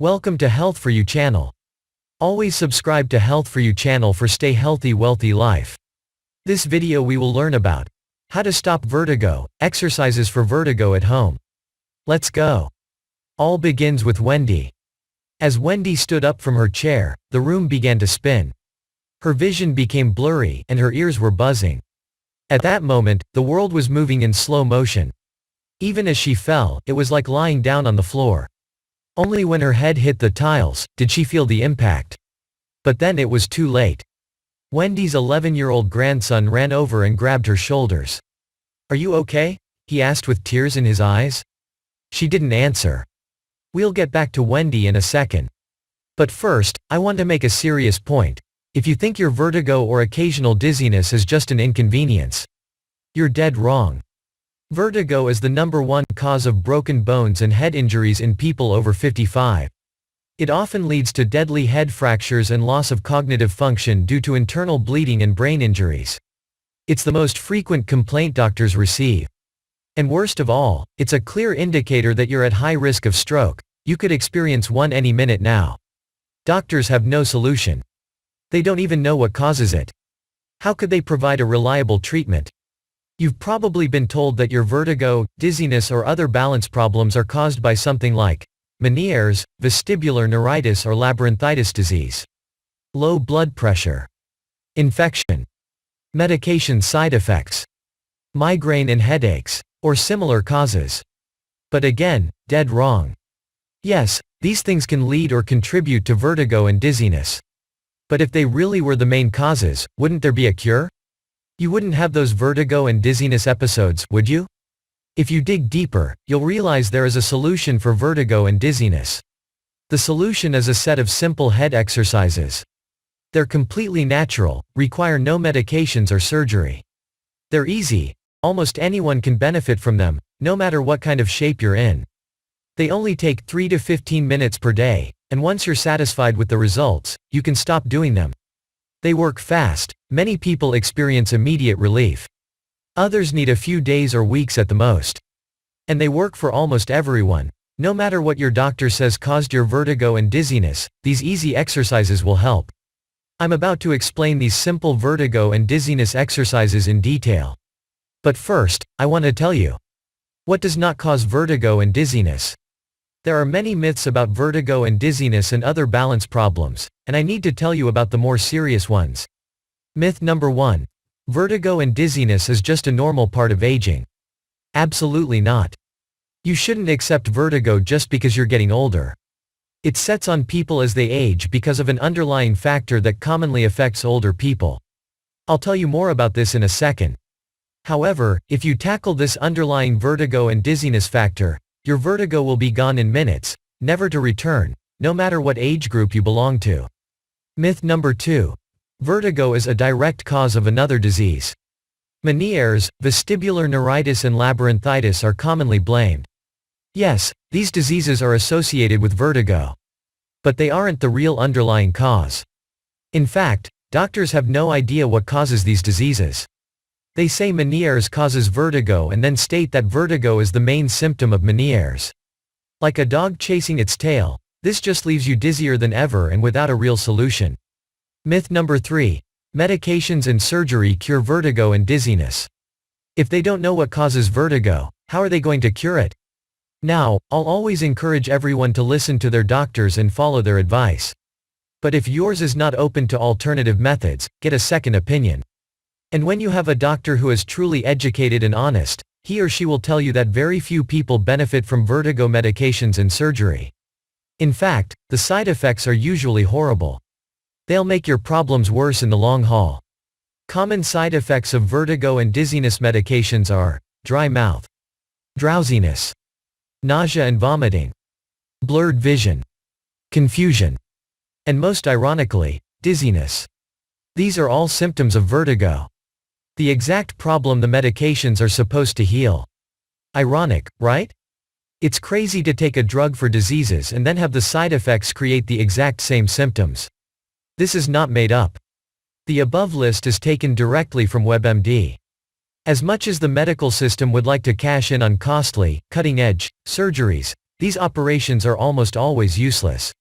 Welcome to Health for You channel. Always subscribe to Health for You channel for stay healthy wealthy life. This video we will learn about how to stop vertigo, exercises for vertigo at home. Let's go. All begins with Wendy. As Wendy stood up from her chair, the room began to spin. Her vision became blurry and her ears were buzzing. At that moment, the world was moving in slow motion. Even as she fell, it was like lying down on the floor. Only when her head hit the tiles, did she feel the impact. But then it was too late. Wendy's 11-year-old grandson ran over and grabbed her shoulders. "Are you okay?" he asked with tears in his eyes. She didn't answer. We'll get back to Wendy in a second. But first, I want to make a serious point. If you think your vertigo or occasional dizziness is just an inconvenience, you're dead wrong. Vertigo is the #1 cause of broken bones and head injuries in people over 55. It often leads to deadly head fractures and loss of cognitive function due to internal bleeding and brain injuries. It's the most frequent complaint doctors receive. And worst of all, it's a clear indicator that you're at high risk of stroke. You could experience one any minute now. Doctors have no solution. They don't even know what causes it. How could they provide a reliable treatment? You've probably been told that your vertigo, dizziness or other balance problems are caused by something like Meniere's, vestibular neuritis or labyrinthitis disease, low blood pressure, infection, medication side effects, migraine and headaches, or similar causes. But again, dead wrong. Yes, these things can lead or contribute to vertigo and dizziness. But if they really were the main causes, wouldn't there be a cure? You wouldn't have those vertigo and dizziness episodes, would you? If you dig deeper, you'll realize there is a solution for vertigo and dizziness. The solution is a set of simple head exercises. They're completely natural, require no medications or surgery. They're easy. Almost anyone can benefit from them, no matter what kind of shape you're in. They only take 3 to 15 minutes per day, and once you're satisfied with the results, you can stop doing them. They work fast. Many people experience immediate relief. Others need a few days or weeks at the most. And they work for almost everyone. No matter what your doctor says caused your vertigo and dizziness, these easy exercises will help. I'm about to explain these simple vertigo and dizziness exercises in detail. But first, I want to tell you, what does not cause vertigo and dizziness? There are many myths about vertigo and dizziness and other balance problems, and I need to tell you about the more serious ones. Myth number 1. Vertigo and dizziness is just a normal part of aging. Absolutely not. You shouldn't accept vertigo just because you're getting older. It sets on people as they age because of an underlying factor that commonly affects older people. I'll tell you more about this in a second. However, if you tackle this underlying vertigo and dizziness factor, your vertigo will be gone in minutes, never to return, no matter what age group you belong to. Myth number 2. Vertigo is a direct cause of another disease. Meniere's, vestibular neuritis and labyrinthitis are commonly blamed. Yes, these diseases are associated with vertigo. But they aren't the real underlying cause. In fact, doctors have no idea what causes these diseases. They say Meniere's causes vertigo and then state that vertigo is the main symptom of Meniere's. Like a dog chasing its tail, this just leaves you dizzier than ever and without a real solution. Myth number 3. Medications and surgery cure vertigo and dizziness. If they don't know what causes vertigo, how are they going to cure it? Now, I'll always encourage everyone to listen to their doctors and follow their advice. But if yours is not open to alternative methods, get a second opinion. And when you have a doctor who is truly educated and honest, he or she will tell you that very few people benefit from vertigo medications and surgery. In fact, the side effects are usually horrible. They'll make your problems worse in the long haul. Common side effects of vertigo and dizziness medications are dry mouth, drowsiness, nausea and vomiting, blurred vision, confusion, and most ironically, dizziness. These are all symptoms of vertigo. The exact problem the medications are supposed to heal. Ironic, right? It's crazy to take a drug for diseases and then have the side effects create the exact same symptoms. This is not made up. The above list is taken directly from WebMD. As much as the medical system would like to cash in on costly, cutting-edge surgeries, these operations are almost always useless.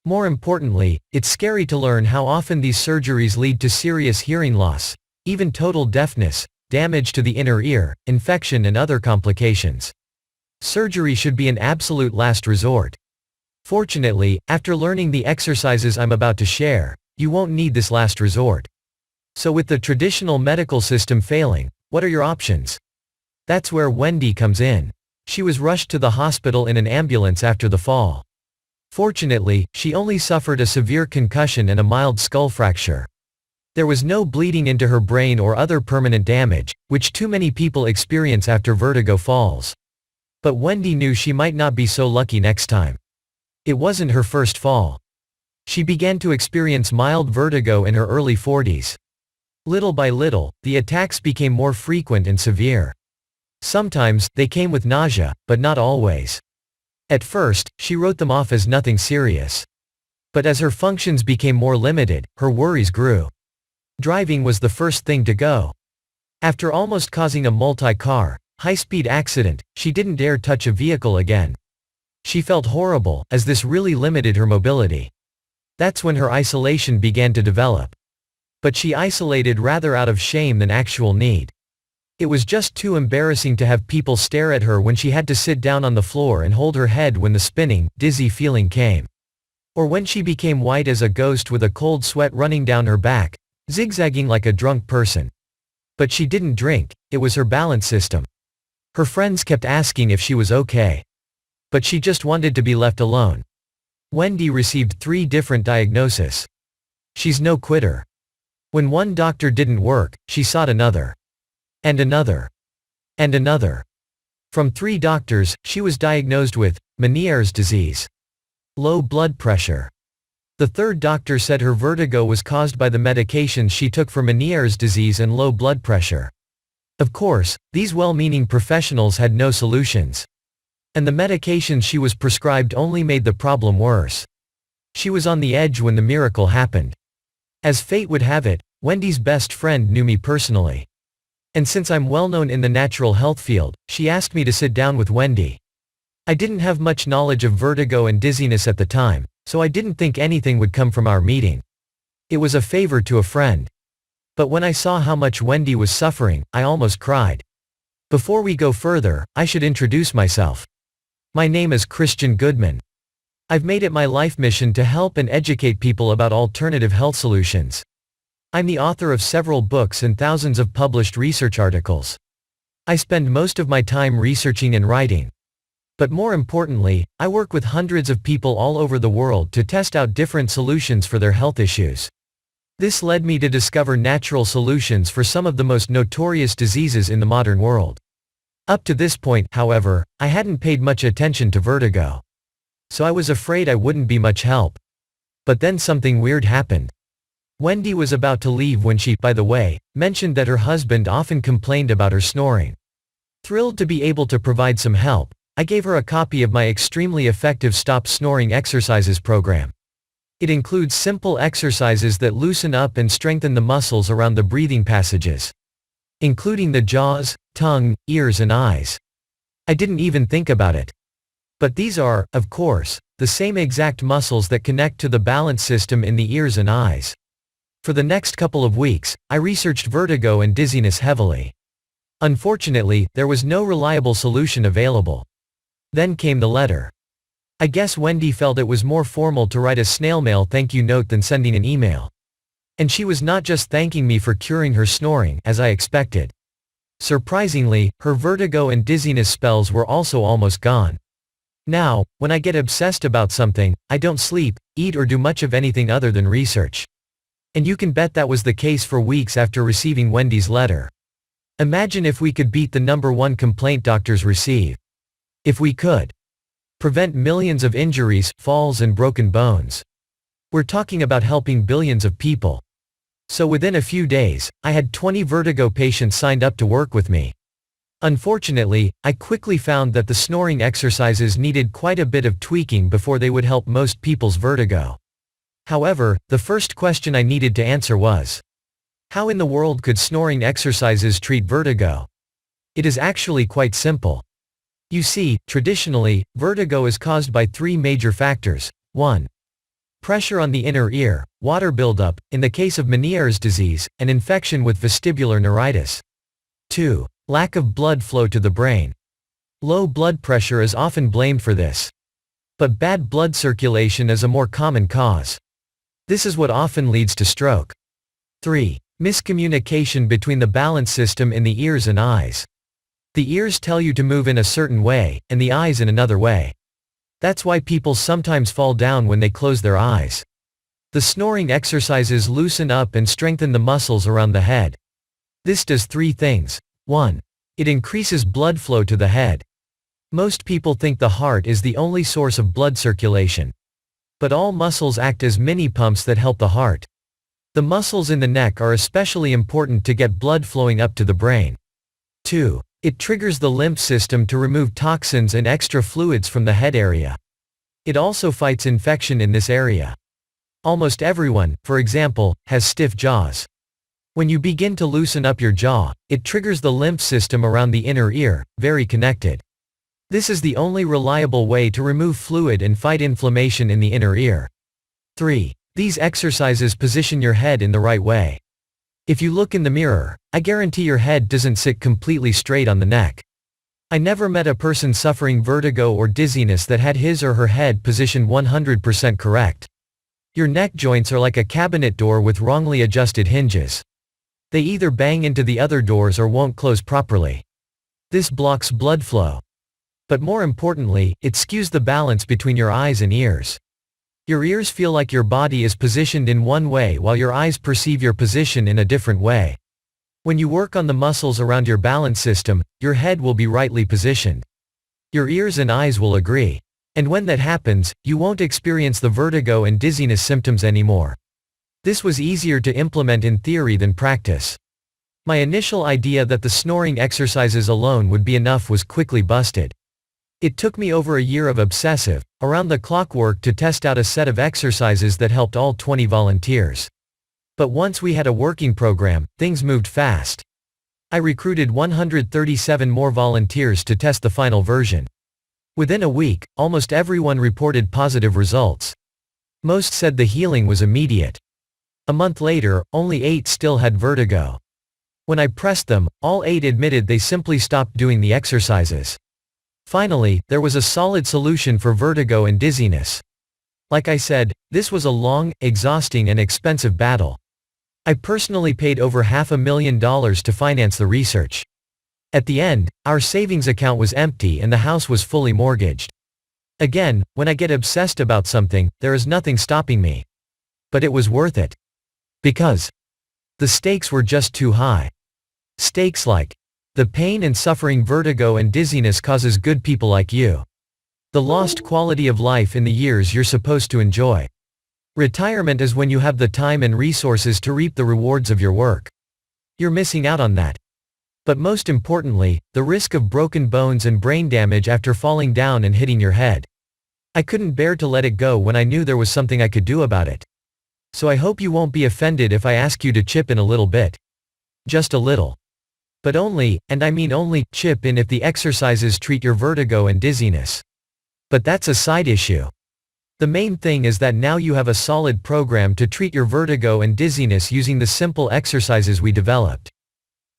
More importantly, it's scary to learn how often these surgeries lead to serious hearing loss, even total deafness, damage to the inner ear, infection and other complications. Surgery should be an absolute last resort. Fortunately, after learning the exercises I'm about to share, you won't need this last resort. So with the traditional medical system failing, what are your options? That's where Wendy comes in. She was rushed to the hospital in an ambulance after the fall. Fortunately, she only suffered a severe concussion and a mild skull fracture. There was no bleeding into her brain or other permanent damage, which too many people experience after vertigo falls. But Wendy knew she might not be so lucky next time. It wasn't her first fall. She began to experience mild vertigo in her early 40s. Little by little, the attacks became more frequent and severe. Sometimes, they came with nausea, but not always. At first, she wrote them off as nothing serious. But as her functions became more limited, her worries grew. Driving was the first thing to go. After almost causing a multi-car, high-speed accident, she didn't dare touch a vehicle again. She felt horrible, as this really limited her mobility. That's when her isolation began to develop. But she isolated rather out of shame than actual need. It was just too embarrassing to have people stare at her when she had to sit down on the floor and hold her head when the spinning, dizzy feeling came. Or when she became white as a ghost with a cold sweat running down her back, zigzagging like a drunk person. But she didn't drink, it was her balance system. Her friends kept asking if she was okay. But she just wanted to be left alone. Wendy received 3 different diagnoses. She's no quitter. When one doctor didn't work, she sought another. And another. And another. From 3 doctors, she was diagnosed with Meniere's disease. Low blood pressure. The 3rd doctor said her vertigo was caused by the medications she took for Meniere's disease and low blood pressure. Of course, these well-meaning professionals had no solutions. And the medications she was prescribed only made the problem worse. She was on the edge when the miracle happened. As fate would have it, Wendy's best friend knew me personally. And since I'm well known in the natural health field, she asked me to sit down with Wendy. I didn't have much knowledge of vertigo and dizziness at the time, so I didn't think anything would come from our meeting. It was a favor to a friend. But when I saw how much Wendy was suffering, I almost cried. Before we go further, I should introduce myself. My name is Christian Goodman. I've made it my life mission to help and educate people about alternative health solutions. I'm the author of several books and thousands of published research articles. I spend most of my time researching and writing. But more importantly, I work with hundreds of people all over the world to test out different solutions for their health issues. This led me to discover natural solutions for some of the most notorious diseases in the modern world. Up to this point, however, I hadn't paid much attention to vertigo. So I was afraid I wouldn't be much help. But then something weird happened. Wendy was about to leave when she, by the way, mentioned that her husband often complained about her snoring. Thrilled to be able to provide some help, I gave her a copy of my extremely effective Stop Snoring Exercises program. It includes simple exercises that loosen up and strengthen the muscles around the breathing passages, including the jaws, tongue, ears and eyes. I didn't even think about it. But these are, of course, the same exact muscles that connect to the balance system in the ears and eyes. For the next couple of weeks, I researched vertigo and dizziness heavily. Unfortunately, there was no reliable solution available. Then came the letter. I guess Wendy felt it was more formal to write a snail mail thank you note than sending an email. And she was not just thanking me for curing her snoring, as I expected. Surprisingly, her vertigo and dizziness spells were also almost gone. Now, when I get obsessed about something, I don't sleep, eat or do much of anything other than research. And you can bet that was the case for weeks after receiving Wendy's letter. Imagine if we could beat the #1 complaint doctors receive. If we could prevent millions of injuries, falls and broken bones. We're talking about helping billions of people. So within a few days, I had 20 vertigo patients signed up to work with me. Unfortunately, I quickly found that the snoring exercises needed quite a bit of tweaking before they would help most people's vertigo. However, the first question I needed to answer was, how in the world could snoring exercises treat vertigo? It is actually quite simple. You see, traditionally, vertigo is caused by three major factors. 1. Pressure on the inner ear, water buildup, in the case of Meniere's disease, and infection with vestibular neuritis. 2. Lack of blood flow to the brain. Low blood pressure is often blamed for this. But bad blood circulation is a more common cause. This is what often leads to stroke. 3. Miscommunication between the balance system in the ears and eyes. The ears tell you to move in a certain way, and the eyes in another way. That's why people sometimes fall down when they close their eyes. The snoring exercises loosen up and strengthen the muscles around the head. This does three things. 1. It increases blood flow to the head. Most people think the heart is the only source of blood circulation. But all muscles act as mini pumps that help the heart. The muscles in the neck are especially important to get blood flowing up to the brain. 2. It triggers the lymph system to remove toxins and extra fluids from the head area. It also fights infection in this area. Almost everyone, for example, has stiff jaws. When you begin to loosen up your jaw, it triggers the lymph system around the inner ear, very connected. This is the only reliable way to remove fluid and fight inflammation in the inner ear. 3. These exercises position your head in the right way. If you look in the mirror, I guarantee your head doesn't sit completely straight on the neck. I never met a person suffering vertigo or dizziness that had his or her head positioned 100% correct. Your neck joints are like a cabinet door with wrongly adjusted hinges. They either bang into the other doors or won't close properly. This blocks blood flow. But more importantly, it skews the balance between your eyes and ears. Your ears feel like your body is positioned in one way while your eyes perceive your position in a different way. When you work on the muscles around your balance system, your head will be rightly positioned. Your ears and eyes will agree. And when that happens, you won't experience the vertigo and dizziness symptoms anymore. This was easier to implement in theory than practice. My initial idea that the snoring exercises alone would be enough was quickly busted. It took me over a year of obsessive, around-the-clock work to test out a set of exercises that helped all 20 volunteers. But once we had a working program, things moved fast. I recruited 137 more volunteers to test the final version. Within a week, almost everyone reported positive results. Most said the healing was immediate. A month later, only 8 still had vertigo. When I pressed them, all 8 admitted they simply stopped doing the exercises. Finally, there was a solid solution for vertigo and dizziness. Like I said, this was a long, exhausting and expensive battle. I personally paid over $500,000 to finance the research. At the end, our savings account was empty and the house was fully mortgaged. Again, when I get obsessed about something, there is nothing stopping me. But it was worth it. Because the stakes were just too high. Stakes like the pain and suffering vertigo and dizziness causes good people like you. The lost quality of life in the years you're supposed to enjoy. Retirement is when you have the time and resources to reap the rewards of your work. You're missing out on that. But most importantly, the risk of broken bones and brain damage after falling down and hitting your head. I couldn't bear to let it go when I knew there was something I could do about it. So I hope you won't be offended if I ask you to chip in a little bit. Just a little. But only, and I mean only, chip in if the exercises treat your vertigo and dizziness. But that's a side issue. The main thing is that now you have a solid program to treat your vertigo and dizziness using the simple exercises we developed.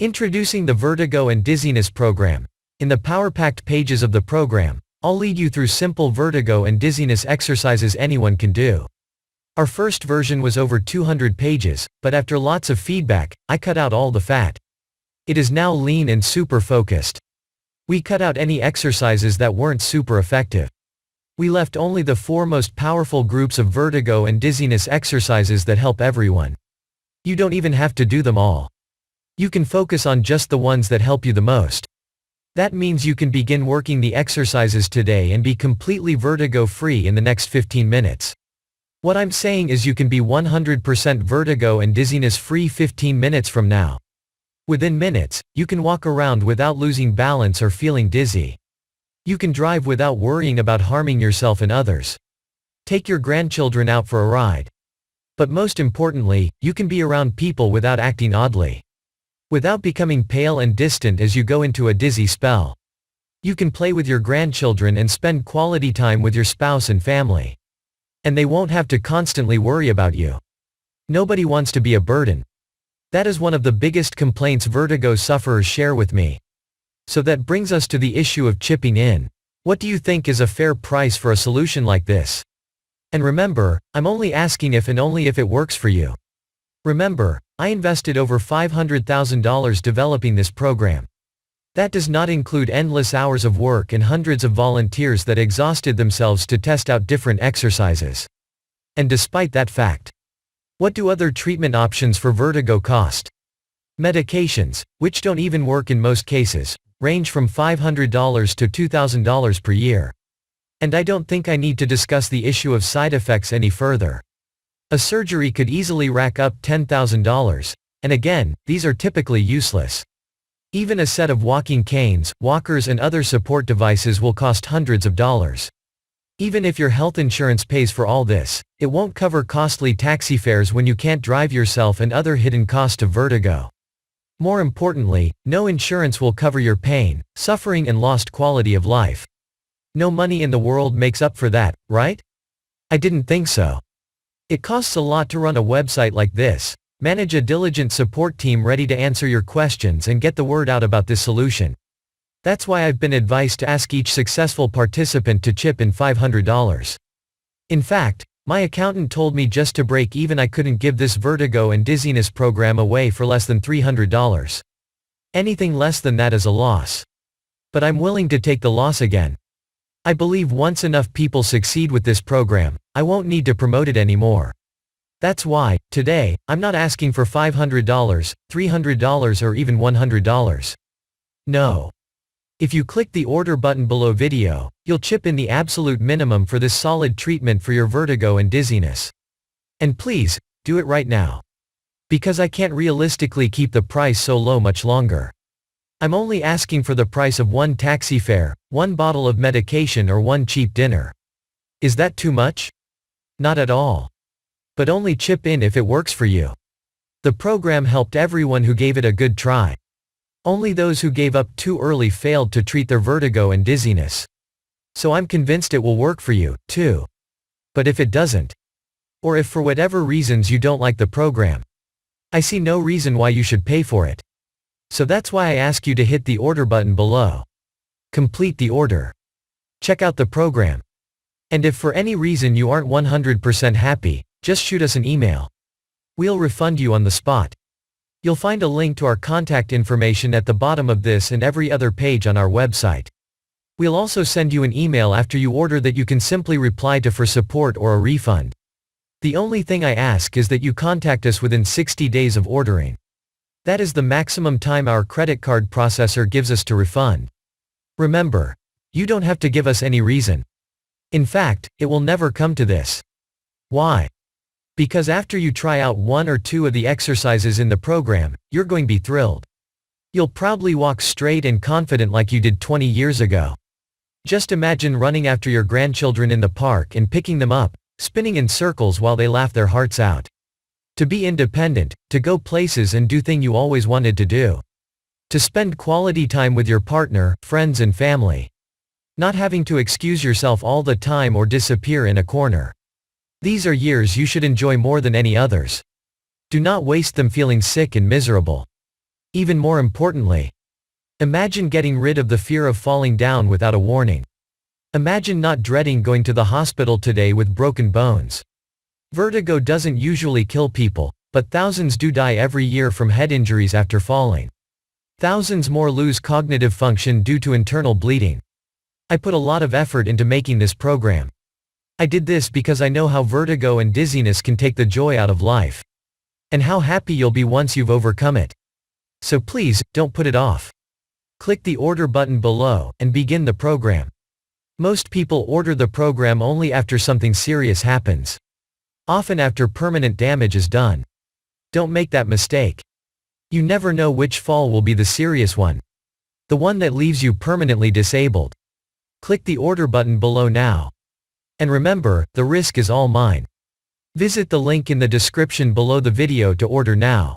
Introducing the Vertigo and Dizziness Program. In the power-packed pages of the program, I'll lead you through simple vertigo and dizziness exercises anyone can do. Our first version was over 200 pages, but after lots of feedback, I cut out all the fat. It is now lean and super focused. We cut out any exercises that weren't super effective. We left only the 4 most powerful groups of vertigo and dizziness exercises that help everyone. You don't even have to do them all. You can focus on just the ones that help you the most. That means you can begin working the exercises today and be completely vertigo-free in the next 15 minutes. What I'm saying is you can be 100% vertigo and dizziness-free 15 minutes from now. Within minutes, you can walk around without losing balance or feeling dizzy. You can drive without worrying about harming yourself and others. Take your grandchildren out for a ride. But most importantly, you can be around people without acting oddly. Without becoming pale and distant as you go into a dizzy spell. You can play with your grandchildren and spend quality time with your spouse and family. And they won't have to constantly worry about you. Nobody wants to be a burden. That is one of the biggest complaints vertigo sufferers share with me. So that brings us to the issue of chipping in. What do you think is a fair price for a solution like this? And remember, I'm only asking if and only if it works for you. Remember, I invested over $500,000 developing this program. That does not include endless hours of work and hundreds of volunteers that exhausted themselves to test out different exercises. And despite that fact, what do other treatment options for vertigo cost? Medications, which don't even work in most cases, range from $500 to $2,000 per year. And I don't think I need to discuss the issue of side effects any further. A surgery could easily rack up $10,000, and again, these are typically useless. Even a set of walking canes, walkers and other support devices will cost hundreds of dollars. Even if your health insurance pays for all this, it won't cover costly taxi fares when you can't drive yourself and other hidden costs of vertigo. More importantly, no insurance will cover your pain, suffering and lost quality of life. No money in the world makes up for that, right? I didn't think so. It costs a lot to run a website like this, manage a diligent support team ready to answer your questions and get the word out about this solution. That's why I've been advised to ask each successful participant to chip in $500. In fact, my accountant told me just to break even I couldn't give this vertigo and dizziness program away for less than $300. Anything less than that is a loss. But I'm willing to take the loss again. I believe once enough people succeed with this program, I won't need to promote it anymore. That's why, today, I'm not asking for $500, $300 or even $100. No. If you click the order button below video, you'll chip in the absolute minimum for this solid treatment for your vertigo and dizziness. And please, do it right now. Because I can't realistically keep the price so low much longer. I'm only asking for the price of one taxi fare, one bottle of medication or one cheap dinner. Is that too much? Not at all. But only chip in if it works for you. The program helped everyone who gave it a good try. Only those who gave up too early failed to treat their vertigo and dizziness. So I'm convinced it will work for you, too. But if it doesn't, or if for whatever reasons you don't like the program, I see no reason why you should pay for it. So that's why I ask you to hit the order button below. Complete the order. Check out the program. And if for any reason you aren't 100% happy, just shoot us an email. We'll refund you on the spot. You'll find a link to our contact information at the bottom of this and every other page on our website. We'll also send you an email after you order that you can simply reply to for support or a refund. The only thing I ask is that you contact us within 60 days of ordering. That is the maximum time our credit card processor gives us to refund. Remember, you don't have to give us any reason. In fact, it will never come to this. Why? Because after you try out one or two of the exercises in the program, you're going to be thrilled. You'll probably walk straight and confident like you did 20 years ago. Just imagine running after your grandchildren in the park and picking them up, spinning in circles while they laugh their hearts out. To be independent, to go places and do things you always wanted to do. To spend quality time with your partner, friends and family. Not having to excuse yourself all the time or disappear in a corner. These are years you should enjoy more than any others. Do not waste them feeling sick and miserable. Even more importantly, imagine getting rid of the fear of falling down without a warning. Imagine not dreading going to the hospital today with broken bones. Vertigo doesn't usually kill people, but thousands do die every year from head injuries after falling. Thousands more lose cognitive function due to internal bleeding. I put a lot of effort into making this program. I did this because I know how vertigo and dizziness can take the joy out of life. And how happy you'll be once you've overcome it. So please, don't put it off. Click the order button below, and begin the program. Most people order the program only after something serious happens. Often after permanent damage is done. Don't make that mistake. You never know which fall will be the serious one. The one that leaves you permanently disabled. Click the order button below now. And remember, the risk is all mine. Visit the link in the description below the video to order now.